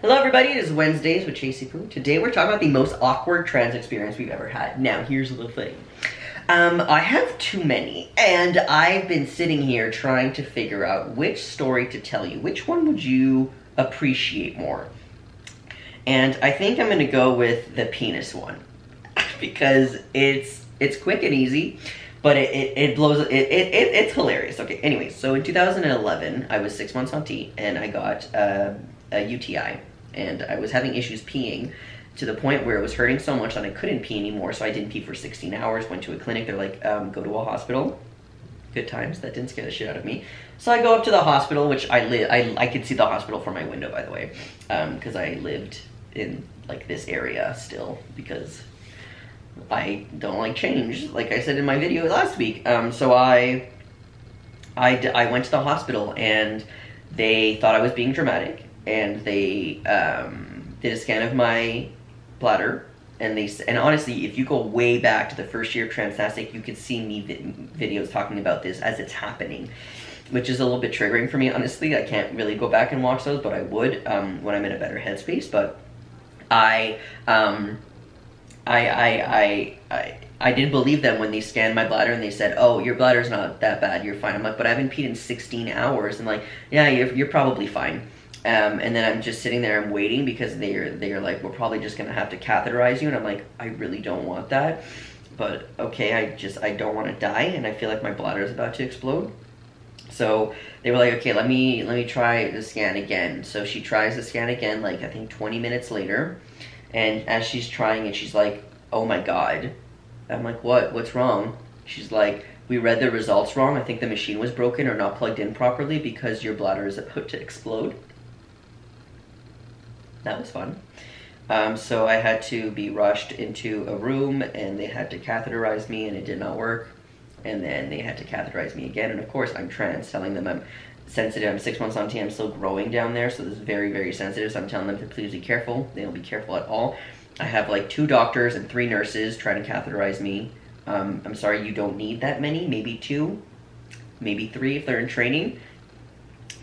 Hello everybody, it is Wednesdays with Chasey Poo. Today we're talking about the most awkward trans experience we've ever had. Now, here's the thing. I have too many, and I've been sitting here trying to figure out which story to tell you. Which one would you appreciate more? And I think I'm gonna go with the penis one. Because it's quick and easy, but it's hilarious. Okay, anyways, so in 2011, I was 6 months on T, and I got a UTI, and I was having issues peeing to the point where it was hurting so much that I couldn't pee anymore, so I didn't pee for 16 hours, went to a clinic, they're like, go to a hospital. Good times, that didn't scare the shit out of me. So I go up to the hospital, which I could see the hospital from my window, by the way, because I lived in, like, this area still, because I don't like change, like I said in my video last week. So I went to the hospital, and they thought I was being dramatic, and they did a scan of my bladder, and honestly, if you go way back to the first year of Transtastic, you could see me videos talking about this as it's happening, which is a little bit triggering for me, honestly. I can't really go back and watch those, but I would when I'm in a better headspace. But I didn't believe them when they scanned my bladder and they said, oh, your bladder's not that bad, you're fine. I'm like, but I haven't peed in 16 hours. And like, yeah, you're probably fine. And then I'm just sitting there and waiting because they're like, we're probably just gonna have to catheterize you. And I'm like, I really don't want that. But okay, I don't want to die, and I feel like my bladder is about to explode. So they were like, okay, let me try the scan again. So she tries the scan again, like I think 20 minutes later. And as she's trying it, she's like, oh my God. I'm like, what's wrong? She's like, we read the results wrong. I think the machine was broken or not plugged in properly because your bladder is about to explode. That was fun. So I had to be rushed into a room, and they had to catheterize me, and it did not work. And then they had to catheterize me again, and of course I'm trans, telling them I'm sensitive. I'm 6 months on T, I'm still growing down there, so this is very, very sensitive, so I'm telling them to please be careful. They don't be careful at all. I have like 2 doctors and 3 nurses trying to catheterize me. I'm sorry, you don't need that many, maybe 2, maybe 3 if they're in training.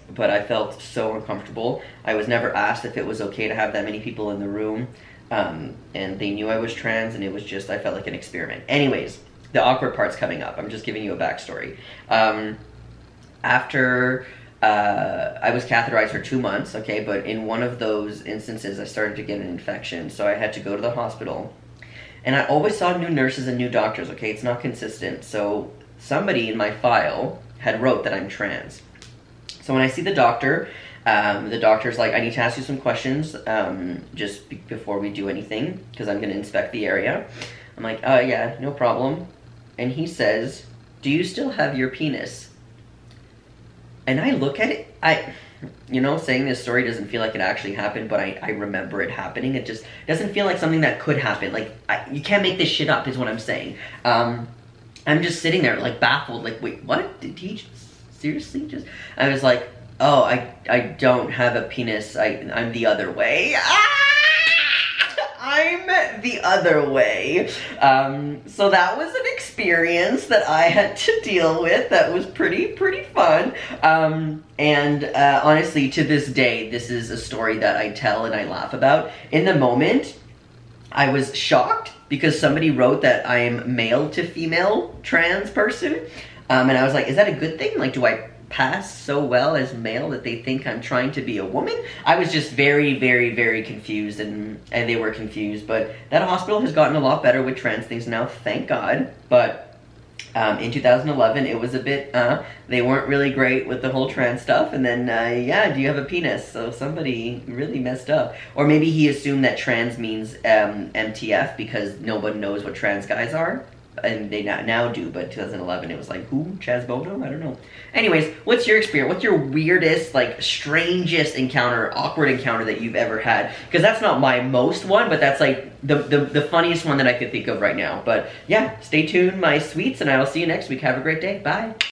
But I felt so uncomfortable. I was never asked if it was okay to have that many people in the room. And they knew I was trans, and it was just, I felt like an experiment. Anyways, the awkward part's coming up. I'm just giving you a backstory. After I was catheterized for 2 months, okay, but in one of those instances I started to get an infection, so I had to go to the hospital. And I always saw new nurses and new doctors, okay, it's not consistent. So somebody in my file had wrote that I'm trans. So when I see the doctor's like, I need to ask you some questions just before we do anything, because I'm going to inspect the area. I'm like, yeah, no problem. And he says, do you still have your penis? And I look at it, saying this story doesn't feel like it actually happened, but I remember it happening. It just doesn't feel like something that could happen. Like, you can't make this shit up is what I'm saying. I'm just sitting there, like, baffled, like, wait, what? Did he seriously just... I was like, oh, I don't have a penis, I'm the other way. I'm the other way. So that was an experience that I had to deal with that was pretty fun. Honestly, to this day, this is a story that I tell and I laugh about. In the moment, I was shocked because somebody wrote that I am male to female trans person. And I was like, is that a good thing? Like, do I pass so well as male that they think I'm trying to be a woman? I was just very, very, very confused, and they were confused. But that hospital has gotten a lot better with trans things now, thank God. But in 2011, it was a bit, they weren't really great with the whole trans stuff. And then, yeah, do you have a penis? So somebody really messed up. Or maybe he assumed that trans means MTF because no one knows what trans guys are. And they now do, but 2011 it was like, who? Chaz Bono? I don't know. Anyways, what's your experience? What's your weirdest, like, strangest encounter, awkward encounter that you've ever had? Because that's not my most one, but that's like the funniest one that I could think of right now. But yeah, stay tuned, my sweets, and I will see you next week. Have a great day. Bye.